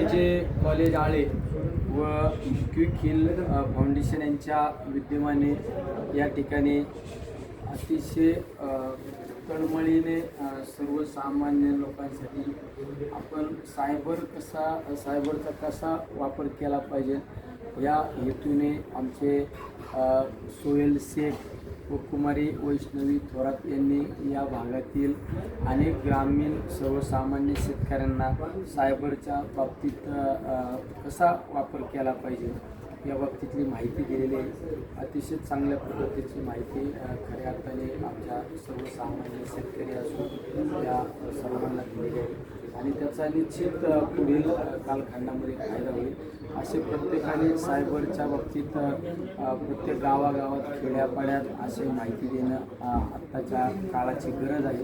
जे कॉलेज आळे व quick hill foundation यांच्या विद्यमाने या ठिकाणी अतिशय तळमळीने सर्वसामान्य लोकांसाठी आपण सायबरचा कसा वापर केला पाहिजे या हेतूने आमचे सोहेल शेख व कुमारी वैष्णवी थोरात यांनी या भागातील अनेक ग्रामीण सर्वसामान्य शेतकऱ्यांना सायबरच्या बाबतीत कसा वापर केला पाहिजे या बाबतीतली माहिती दिलेली आहे. अतिशय चांगल्या पद्धतीची माहिती खऱ्या अर्थाने आमच्या सर्वसामान्य शेतकरी असून या सर्वांना दिलेली आहे आणि त्याचा निश्चित पुढील कालखंडामध्ये फायदा होईल. असे प्रत्येकाने सायबरच्या बाबतीत प्रत्येक गावागावात खेड्यापाड्यात असे माहिती देणं आत्ताच्या काळाची गरज आहे.